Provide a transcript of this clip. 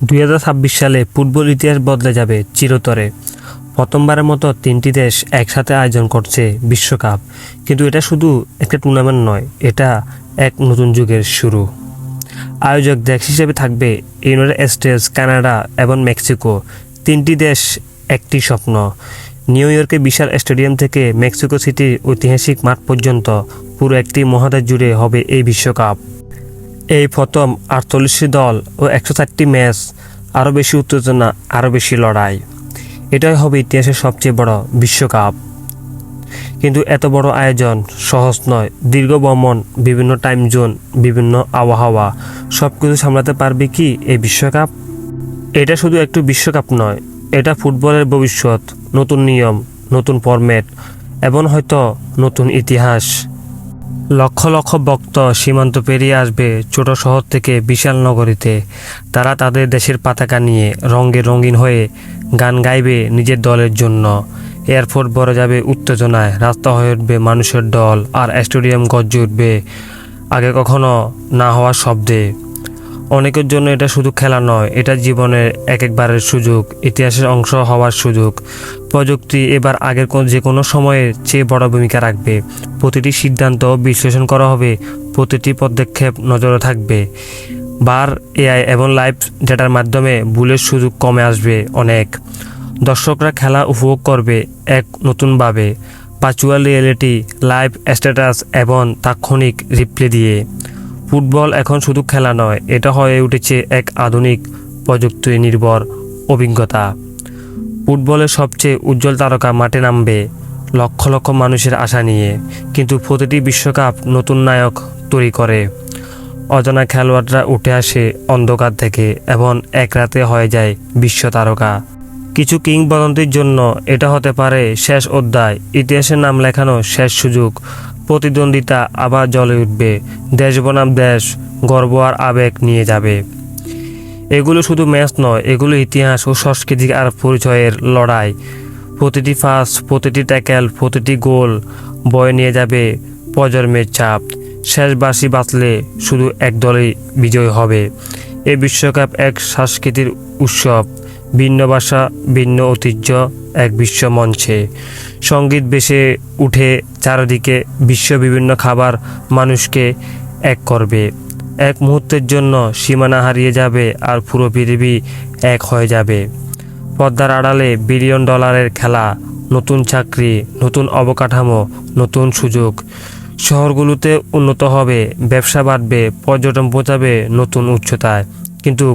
2026 সালে ফুটবল ইতিহাস বদলে যাবে চিরতরে। প্রথমবারের মতো 3টি দেশ একসাথে আয়োজন করছে বিশ্বকাপ। কিন্তু এটা শুধু একটা টুর্নামেন্ট নয়, এটা এক নতুন যুগের শুরু। আয়োজক দেশ হিসেবে থাকবে ইউনাইটেড স্টেটস, কানাডা এবং মেক্সিকো। 3টি দেশ, একটি স্বপ্ন। নিউ ইয়র্কের বিশাল স্টেডিয়াম থেকে মেক্সিকো সিটির ঐতিহাসিক মাঠ পর্যন্ত পুরো একটি মহাদেশ জুড়ে হবে এই বিশ্বকাপ। এই প্রথম 48টি দল ও 104টি ম্যাচ, আরও বেশি উত্তেজনা, আরও বেশি লড়াই। এটাই হবে ইতিহাসের সবচেয়ে বড় বিশ্বকাপ। কিন্তু এত বড় আয়োজন সহজ নয়। দীর্ঘ ভ্রমণ, বিভিন্ন টাইম জোন, বিভিন্ন আবহাওয়া, সব কিছু সামলাতে পারবে কি এই বিশ্বকাপ? এটা শুধু একটু বিশ্বকাপ নয়, এটা ফুটবলের ভবিষ্যৎ। নতুন নিয়ম, নতুন ফরম্যাট এবং হয়তো নতুন ইতিহাস। লক্ষ লক্ষ ভক্ত সীমান্ত পেরিয়ে আসবে ছোট শহর থেকে বিশাল নগরীতে। তারা তাদের দেশের পতাকা নিয়ে রঙে রঙিন হয়ে গান গাইবে নিজের দলের জন্য। এয়ারপোর্ট ভরে যাবে উত্তেজনায়, রাস্তা হয়ে উঠবে মানুষের দল, আর স্টেডিয়াম গর্জে উঠবে আগে কখনো না হওয়ার শব্দে। অনেকের জন্য এটা শুধু খেলা নয়, এটা জীবনের একবারের সুযোগ, ইতিহাসের অংশ হওয়ার সুযোগ। প্রযুক্তি এবার আগের যে কোনো সময়ের চেয়ে বড় ভূমিকা রাখবে। প্রতিটি সিদ্ধান্ত বিশ্লেষণ করা হবে, প্রতিটি পদক্ষেপ নজরে থাকবে। বার, এআই এবং লাইভ ডেটার মাধ্যমে ভুলের সুযোগ কমে আসবে অনেক। দর্শকরা খেলা উপভোগ করবে এক নতুনভাবে, ভার্চুয়াল রিয়েলিটি, লাইভ স্ট্যাটাস এবং তাৎক্ষণিক রিপ্লে দিয়ে। ফুটবল এখন শুধু খেলা নয়, এটা হয়ে উঠেছে এক আধুনিক প্রযুক্তি নির্ভর অভিজ্ঞতা। ফুটবলের সবচেয়ে উজ্জ্বল তারকা মাঠে নামবে লক্ষ লক্ষ মানুষের আশা নিয়ে। কিন্তু প্রতিটি বিশ্বকাপ নতুন নায়ক তৈরি করে। অজানা খেলোয়াড়রা উঠে আসে অন্ধকার থেকে এবং এক রাতে হয়ে যায় বিশ্ব তারকা। কিছু কিংবদন্তির জন্য এটা হতে পারে শেষ অধ্যায়, ইতিহাসের নাম লেখানো শেষ সুযোগ। প্রতিদ্বন্দ্বিতা আবার জ্বলে উঠবে, দেশ বনাম দেশ, গর্ব আর আবেগ নিয়ে যাবে। এগুলো শুধু ম্যাচ নয়, এগুলো ইতিহাস ও সংস্কৃতি আর পরিচয়ের লড়াই। প্রতিটি পাস, প্রতিটি ট্যাকেল, প্রতিটি গোল বয়ে নিয়ে যাবে প্রজন্মের চাপ। শেষ বাঁশি বাজলে শুধু এক দলই বিজয় হবে। এই বিশ্বকাপ এক সাংস্কৃতিক উৎসব, ভিন্ন ভাষা, ভিন্ন ঐতিহ্য, এক বিশ্ব মঞ্চে। সঙ্গীত ভেসে উঠে চারিদিকে, বিশ্ব বিভিন্ন খাবার মানুষকে এক করবে। এক মুহূর্তের জন্য সীমানা হারিয়ে যাবে আর পুরো পৃথিবী এক হয়ে যাবে। পর্দার আড়ালে বিলিয়ন ডলারের খেলা, নতুন চাকরি, নতুন অবকাঠামো, নতুন সুযোগ। শহরগুলোতে উন্নত হবে, ব্যবসা বাড়বে, পর্যটন পৌঁছাবে নতুন উচ্চতায়। কিন্তু